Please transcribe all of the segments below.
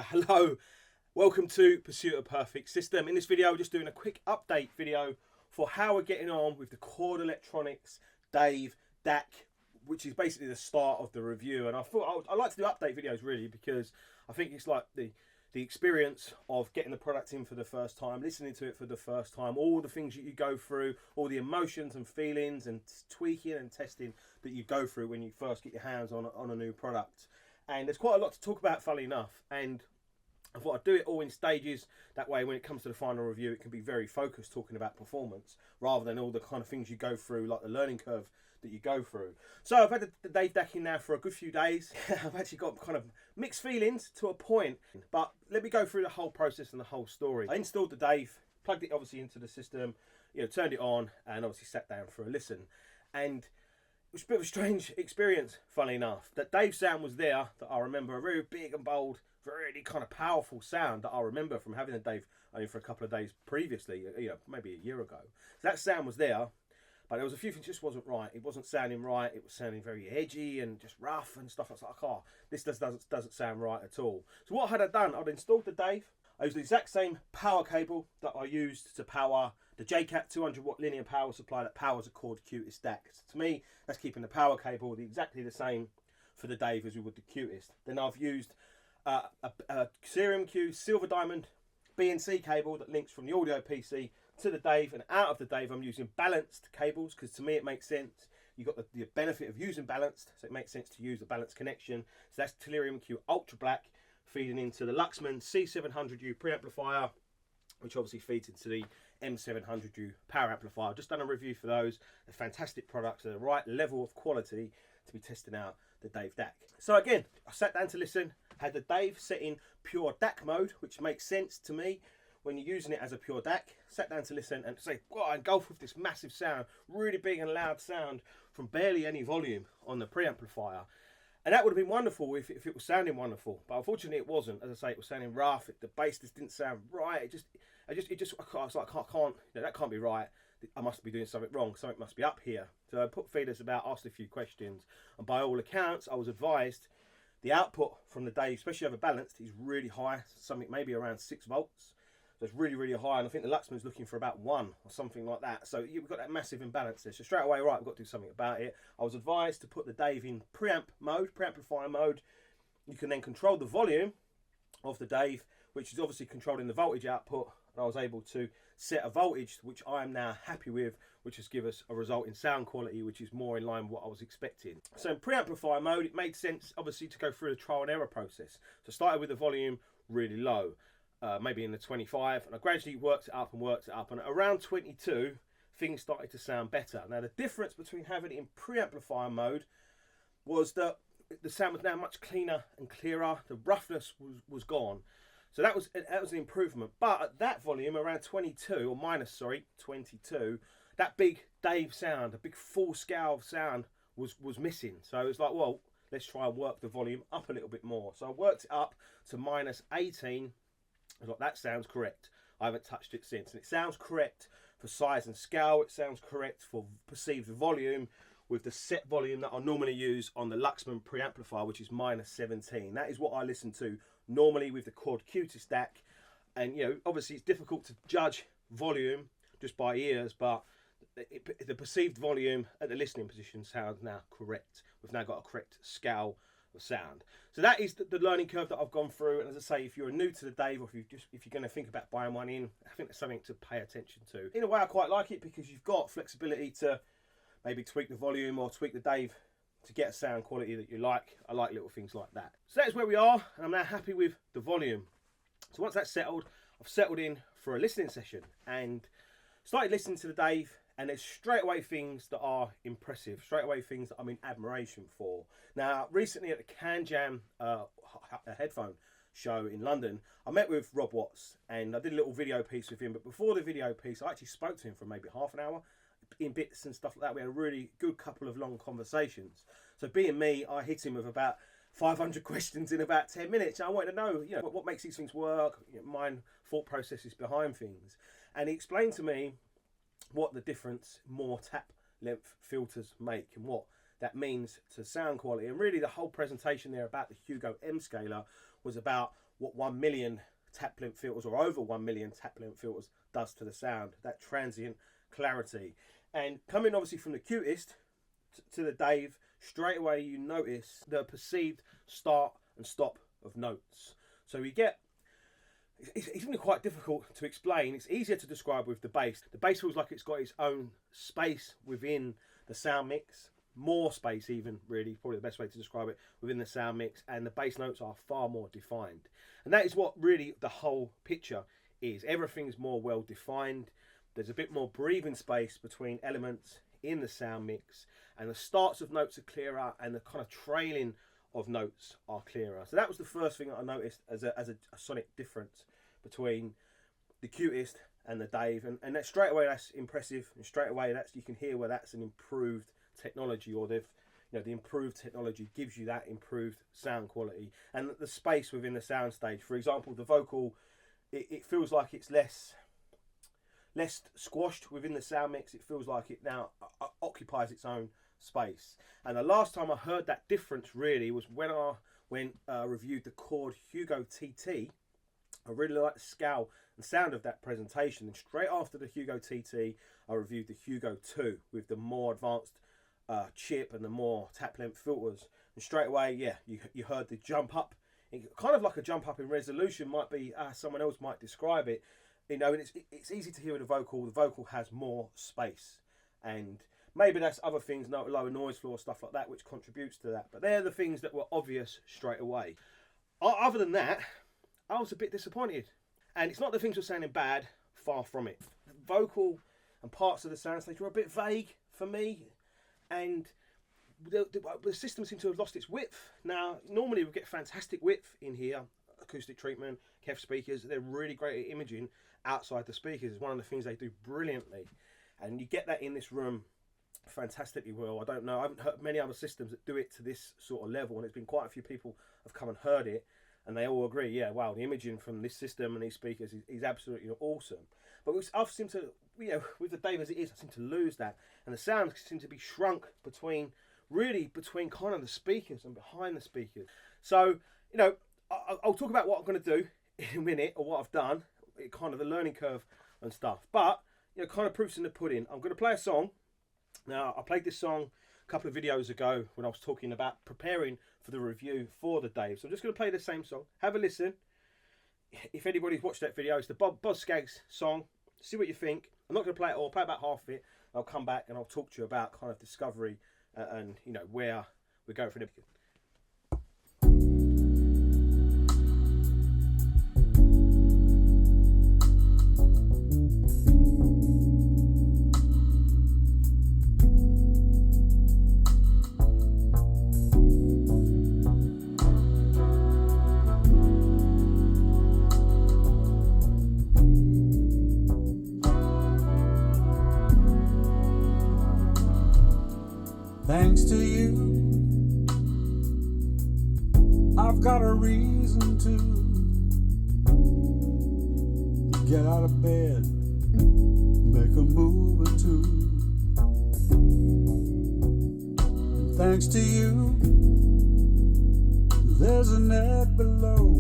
Hello, welcome to Pursuit of Perfect System. In this video, we're just doing a quick update video for how we're getting on with the Chord Electronics DAVE DAC, which is basically the start of the review. And I thought I like to do update videos really because I think it's like the experience of getting the product in for the first time, listening to it for the first time, all the things that you go through, all the emotions and feelings and tweaking and testing that you go through when you first get your hands on a new product. And there's quite a lot to talk about, funnily enough, and I thought I'd do it all in stages. That way, when it comes to the final review, it can be very focused talking about performance rather than all the kind of things you go through, like the learning curve that you go through. So I've had the DAVE DAC in now for a good few days. I've actually got kind of mixed feelings to a point, but let me go through the whole process and the whole story. I installed the DAVE, plugged it obviously into the system, turned it on, and obviously sat down for a listen. And it was a bit of a strange experience, funnily enough. That DAVE sound was there, that I remember, a very big and bold, really kind of powerful sound that I remember from having the DAVE only for a couple of days previously, maybe a year ago. So that sound was there, but there was a few things just wasn't right. It wasn't sounding right. It was sounding very edgy and just rough and stuff. I was like, oh, this doesn't sound right at all. So what had I done? I'd installed the DAVE. I used the exact same power cable that I used to power the JCAT 200 watt linear power supply that powers a Chord Cutest DAC. So to me, that's keeping the power cable exactly the same for the DAVE as we would the Cutest. Then I've used a Cera-Disc silver diamond BNC cable that links from the audio PC to the DAVE, and out of the DAVE I'm using balanced cables because to me it makes sense. You've got the benefit of using balanced, so it makes sense to use a balanced connection. So that's Cera-Disc Ultra Black feeding into the Luxman C700U preamplifier, which obviously feeds into the M700U power amplifier. I've just done a review for those. They're fantastic products. They're the right level of quality to be testing out the DAVE DAC. So again, I sat down to listen, had the DAVE set in pure DAC mode, which makes sense to me when you're using it as a pure DAC. Sat down to listen and say, wow, I engulf with this massive sound, really big and loud sound from barely any volume on the preamplifier. And that would have been wonderful if it was sounding wonderful, but unfortunately it wasn't. As I say, it was sounding rough. The bass just didn't sound right. I was like, I can't, that can't be right. I must be doing something wrong. Something must be up here. So I put feelers about, asked a few questions, and by all accounts, I was advised the output from the DAVE, especially over balanced, is really high. Something maybe around 6 volts. So it's really, really high, and I think the Luxman's looking for about 1 or something like that. So you've got that massive imbalance there. So straight away, right, I've got to do something about it. I was advised to put the DAVE in preamp mode, preamplifier mode. You can then control the volume of the DAVE, which is obviously controlling the voltage output. And I was able to set a voltage, which I am now happy with, which has given us a result in sound quality, which is more in line with what I was expecting. So in preamplifier mode, it made sense, obviously, to go through the trial and error process. So I started with the volume really low. Maybe in the 25, and I gradually worked it up, and around 22 things started to sound better. Now the difference between having it in preamplifier mode was that the sound was now much cleaner and clearer. The roughness was gone, so that was an improvement. But at that volume, around 22 or minus 22, that big DAVE sound, a big full scale sound was missing. So it was like, well, let's try and work the volume up a little bit more. So I worked it up to minus 18. I was like, that sounds correct. I haven't touched it since. And it sounds correct for size and scale. It sounds correct for perceived volume with the set volume that I normally use on the Luxman preamplifier, which is minus 17. That is what I listen to normally with the Chord Cutest DAC. And, obviously it's difficult to judge volume just by ears, but the perceived volume at the listening position sounds now correct. We've now got a correct scale of sound. So that is the learning curve that I've gone through. And as I say, if you're new to the DAVE, or if you're going to think about buying one in, I think there's something to pay attention to. In a way, I quite like it because you've got flexibility to maybe tweak the volume or tweak the DAVE to get a sound quality that you like. I like little things like that. So that's where we are, and I'm now happy with the volume. So once that's settled, I've settled in for a listening session and started listening to the DAVE. And there's straight away things that are impressive, straight away things that I'm in admiration for. Now, recently at the Can Jam headphone show in London, I met with Rob Watts and I did a little video piece with him. But before the video piece, I actually spoke to him for maybe half an hour in bits and stuff like that. We had a really good couple of long conversations. So being me, I hit him with about 500 questions in about 10 minutes. And I wanted to know, what makes these things work, my thought processes behind things. And he explained to me what the difference more tap length filters make and what that means to sound quality. And really the whole presentation there about the Hugo M scaler was about what 1 million tap length filters or over 1 million tap length filters does to the sound, that transient clarity. And coming obviously from the Cutest to the Dave, straight away you notice the perceived start and stop of notes. So you get, it's really quite difficult to explain. It's easier to describe with the bass. The bass feels like it's got its own space within the sound mix, more space even, really, probably the best way to describe it, within the sound mix, and the bass notes are far more defined. And that is what really the whole picture is. Everything's more well defined. There's a bit more breathing space between elements in the sound mix, and the starts of notes are clearer, and the kind of trailing of notes are clearer. So that was the first thing that I noticed as a sonic difference between the Cutest and the Dave, and that straight away that's impressive, and straight away that's, you can hear where that's an improved technology, or they've, you know, the improved technology gives you that improved sound quality. And the space within the soundstage, for example, the vocal, it feels like it's less squashed within the sound mix. It feels like it now occupies its own space. And the last time I heard that difference really was when I reviewed the Chord Hugo TT. I really like the scale and sound of that presentation, and straight after the Hugo TT I reviewed the Hugo 2 with the more advanced chip and the more tap length filters, and straight away, yeah, you heard the jump up. It, kind of like a jump up in resolution might be, someone else might describe it, you know. And it's easy to hear with the vocal has more space, and maybe that's other things, lower noise floor, stuff like that, which contributes to that, but they're the things that were obvious straight away. Other than that, I was a bit disappointed, and it's not the things were sounding bad, far from it. The vocal and parts of the soundstage were a bit vague for me, and the system seemed to have lost its width. Now, normally we get fantastic width in here, acoustic treatment, KEF speakers, they're really great at imaging outside the speakers. It's one of the things they do brilliantly, and you get that in this room fantastically well. I don't know, I haven't heard many other systems that do it to this sort of level, and it's been quite a few people have come and heard it, and they all agree, yeah, wow, the imaging from this system and these speakers is absolutely awesome. But I seem to, you know, with the Dave as it is, I seem to lose that, and the sounds seem to be shrunk between kind of the speakers and behind the speakers. So, you know, I'll talk about what I'm going to do in a minute, or what I've done, kind of the learning curve and stuff. But, you know, kind of proofs in the pudding. I'm going to play a song. Now, I played this song a couple of videos ago when I was talking about preparing for the review for the Dave. So I'm just going to play the same song. Have a listen. If anybody's watched that video, it's the Boz Scaggs song. See what you think. I'm not going to play it all. I'll play about half of it. I'll come back and I'll talk to you about kind of discovery and, you know, where we're going from the beginning. Thanks to you, I've got a reason to get out of bed, make a move or two. And thanks to you, there's a net below,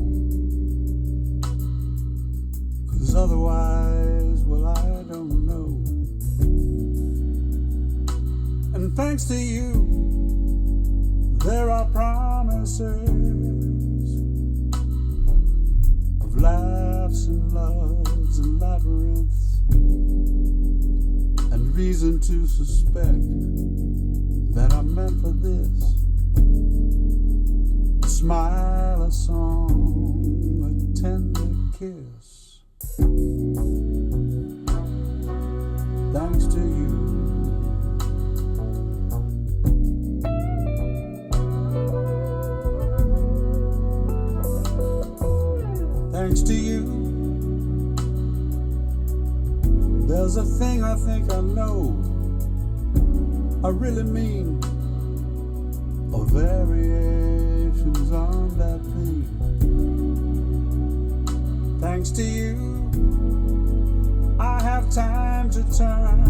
'cause otherwise, well, I don't know. And thanks to you, there are promises of laughs and loves and labyrinths, and reason to suspect that I'm meant for this. A smile, a song, a tender kiss. Thanks to you. Thanks to you, there's a thing I think I know, I really mean, or variations on that theme. Thanks to you, I have time to turn,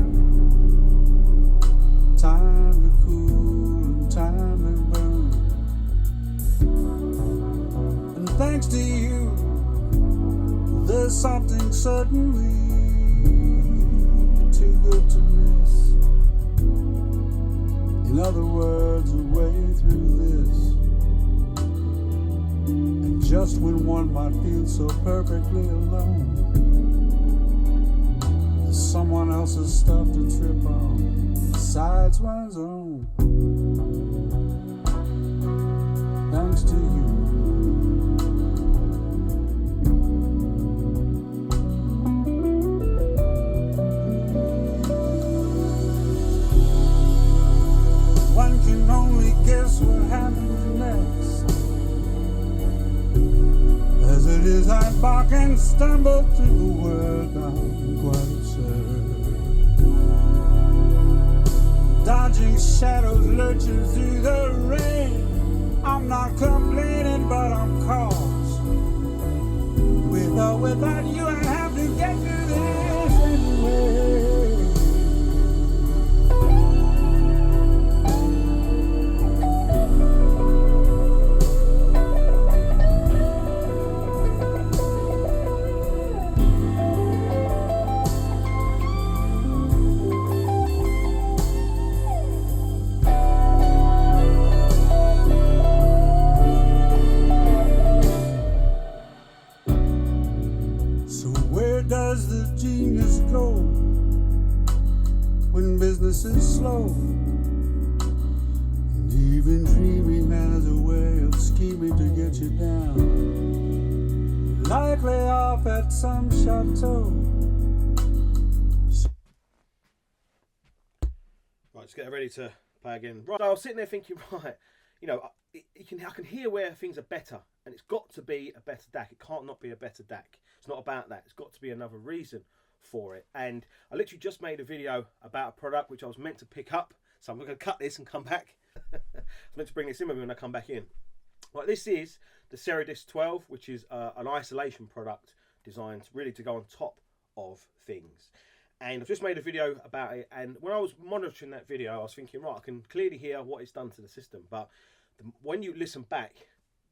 time to cool and time to burn. And thanks to you, certainly too good to miss. In other words, a way through this. And just when one might feel so perfectly alone, there's someone else's stuff to trip on besides one's own. Thanks to you. One can only guess what happens next. As it is, I bark and stumble through the world. I'm quite absurd. Dodging shadows, lurching through the rain. I'm not complaining, but I'm caught. With or without you, I have to get through this anyway. Does the genius go when business is slow? And even dreaming has a way of scheming to get you down, likely off at some chateau. Right, let's get ready to play again. Right, so I was sitting there thinking, right, you know, I can hear where things are better, and it's got to be a better DAC. It can't not be a better DAC. It's not about that. It's got to be another reason for it. And I literally just made a video about a product which I was meant to pick up. So I'm going to cut this and come back. I was meant to bring this in with me when I come back in. Right, this is the Cera-Disc 12, which is an isolation product designed really to go on top of things. And I've just made a video about it. And when I was monitoring that video, I was thinking, right, I can clearly hear what it's done to the system. But when you listen back,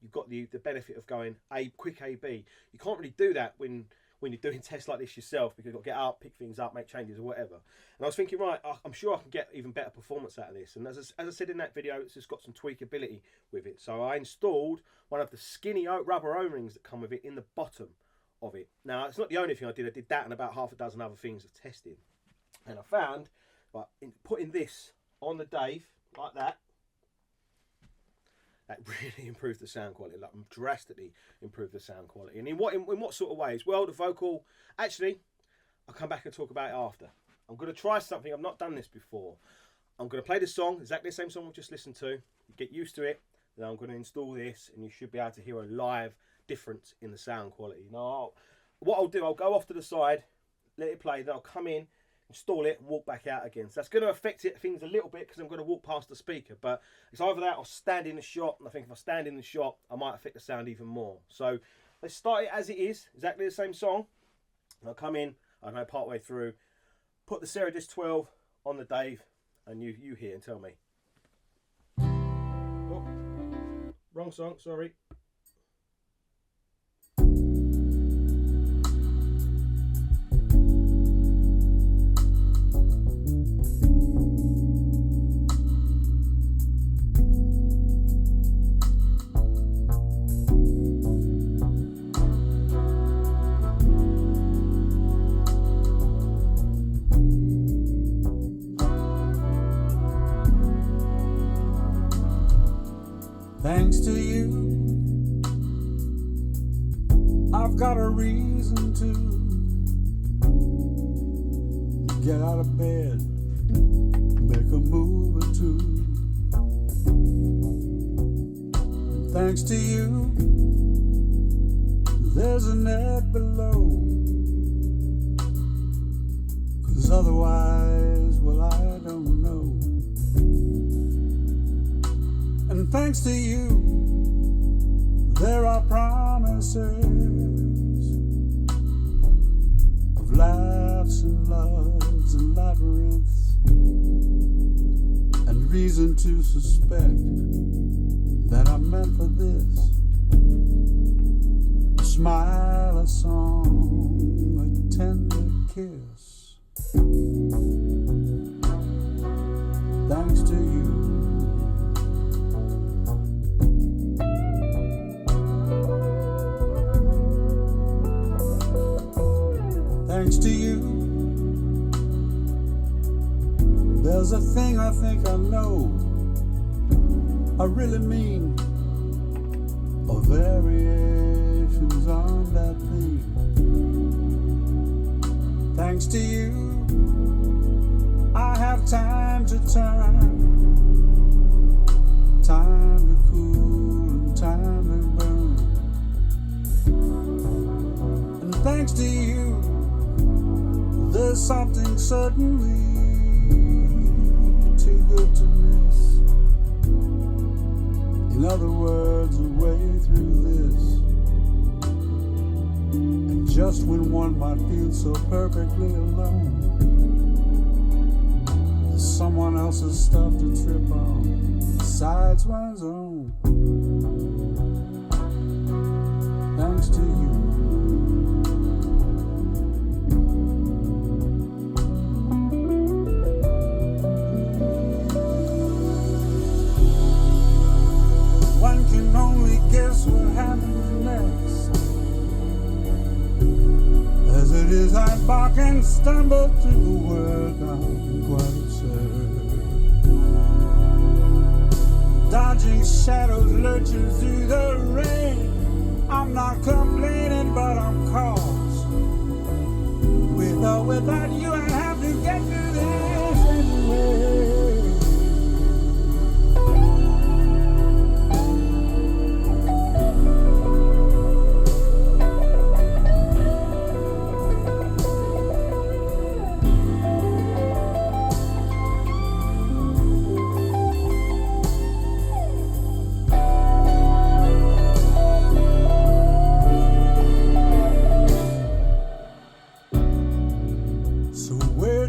you've got the benefit of going quick A/B. You can't really do that when you're doing tests like this yourself, because you've got to get up, pick things up, make changes or whatever. And I was thinking, right, I'm sure I can get even better performance out of this. And as I said in that video, it's just got some tweakability with it. So I installed one of the skinny rubber O-rings that come with it in the bottom of it. Now, it's not the only thing I did. I did that and about half a dozen other things of testing. And I found, like, putting this on the DAVE like that, that really improved the sound quality, like drastically improved the sound quality. And in what sort of ways? Well, the vocal, actually, I'll come back and talk about it after. I'm going to try something. I've not done this before. I'm going to play the song, exactly the same song we just listened to. You get used to it. Then I'm going to install this, and you should be able to hear a live difference in the sound quality. Now, what I'll do, I'll go off to the side, let it play, then I'll come in, install it, and walk back out again. So that's going to affect things a little bit, because I'm going to walk past the speaker. But it's either that or stand in the shot. And I think if I stand in the shot, I might affect the sound even more. So let's start it as it is, exactly the same song. And I'll come in, I don't know, part way through, put the Cera-Disc 12 on the DAVE, and you hear and tell me. Oh, wrong song, sorry. Thanks to you, I've got a reason to get out of bed, make a move or two. Thanks to you, there's a net below, 'cause otherwise, well, I don't know. And thanks to you, there are promises of laughs and loves and labyrinths, and reason to suspect that I'm meant for this. A smile, a song, a tender kiss. Thanks to you. Thanks to you. There's a thing I think I know, I really mean, or variations on that theme. Thanks to you, I have time to turn, time to cool and time to burn. And thanks to you, there's something certainly too good to miss. In other words, a way through this. And just when one might feel so perfectly alone, there's someone else's stuff to trip on besides one's own. Thanks to you. One can only guess what happens next. As it is, I bark and stumble through the world, I'm quite absurd. Dodging shadows, lurching through the rain. I'm not complaining, but I'm caused. With or without you, I have to get through this anyway.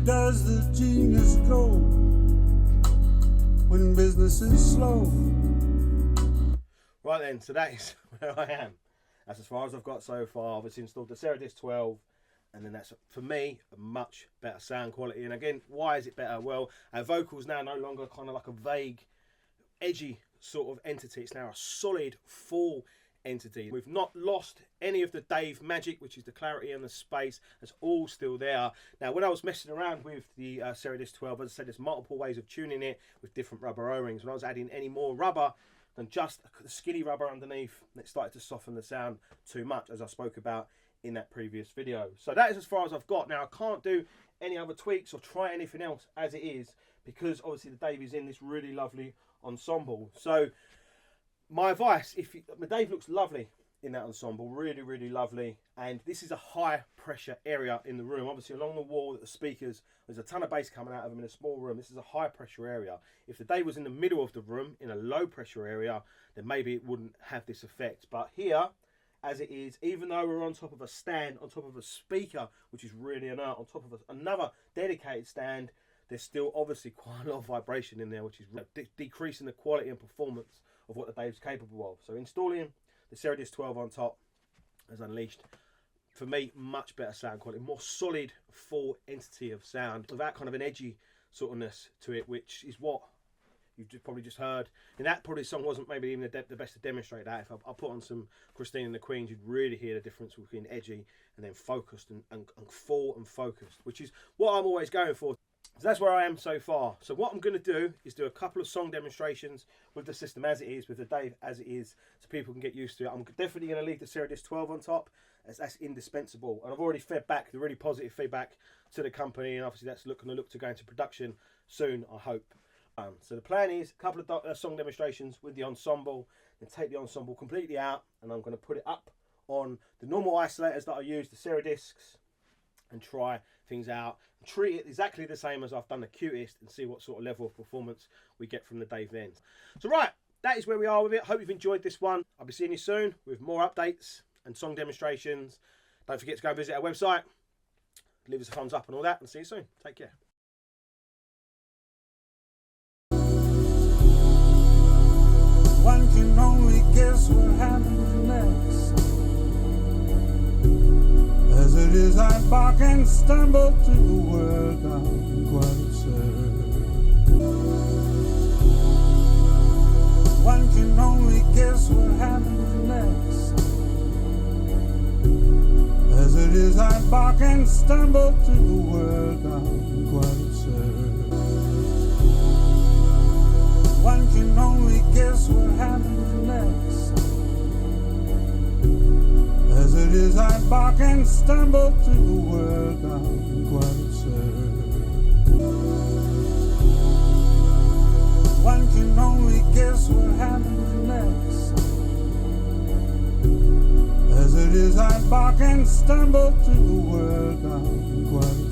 Does the genius go when business is slow? Right then, so that is where I am. That's as far as I've got so far. I've installed the Cera-Disc 12, and then that's, for me, a much better sound quality. And again, why is it better? Well, our vocals now no longer kind of like a vague, edgy sort of entity. It's now a solid, full entity. We've not lost any of the Dave magic, which is the clarity and the space. It's all still there. Now, when I was messing around with the Cera-Disc 12, as I said, there's multiple ways of tuning it with different rubber O-rings. When I was adding any more rubber than just the skinny rubber underneath, it started to soften the sound too much, as I spoke about in that previous video. So that is as far as I've got. Now, I can't do any other tweaks or try anything else as it is, because obviously the Dave is in this really lovely ensemble. So my advice, the Dave looks lovely in that ensemble, really lovely, and this is a high pressure area in the room. Obviously along the wall, the speakers, there's a ton of bass coming out of them in a small room. This is a high pressure area. If the Dave was in the middle of the room in a low pressure area, then maybe it wouldn't have this effect. But here, as it is, even though we're on top of a stand, on top of a speaker, which is really inert, on top of another dedicated stand, there's still obviously quite a lot of vibration in there, which is decreasing the quality and performance of what the Dave's capable of. So installing the Cera-Disc 12 on top has unleashed, for me, much better sound quality, more solid, full entity of sound without kind of an edgy sort ofness to it, which is what you've probably just heard. And that probably song wasn't maybe even the best to demonstrate that. If I put on some Christine and the Queens, you'd really hear the difference between edgy and then focused and full and focused, which is what I'm always going for. So that's where I am so far. So what I'm going to do is do a couple of song demonstrations with the system as it is, with the Dave as it is, so people can get used to it. I'm definitely going to leave the Cera-Disc 12 on top, as that's indispensable. And I've already fed back the really positive feedback to the company, and obviously that's going to look to go into production soon, I hope. So the plan is a couple of song demonstrations with the ensemble, then take the ensemble completely out, and I'm going to put it up on the normal isolators that I use, the Cera-Discs, and try things out and treat it exactly the same as I've done the Cutest, and see what sort of level of performance we get from the Dave then. So right, that is where we are with it. Hope you've enjoyed this one. I'll be seeing you soon with more updates and song demonstrations. Don't forget to go and visit our website, leave us a thumbs up and all that, and see you soon. Take care. One can only guess what happens next. As it it is I bark and stumble through the world, I'm quite absurd. One can only guess what happens next. As it is I bark and stumble through the world, I'm quite absurd. One can only guess what happens next. As it is I bark and stumble through the world, I'm quite absurd. One can only guess what happens next. As it is I bark and stumble through the world, I'm quite absurd.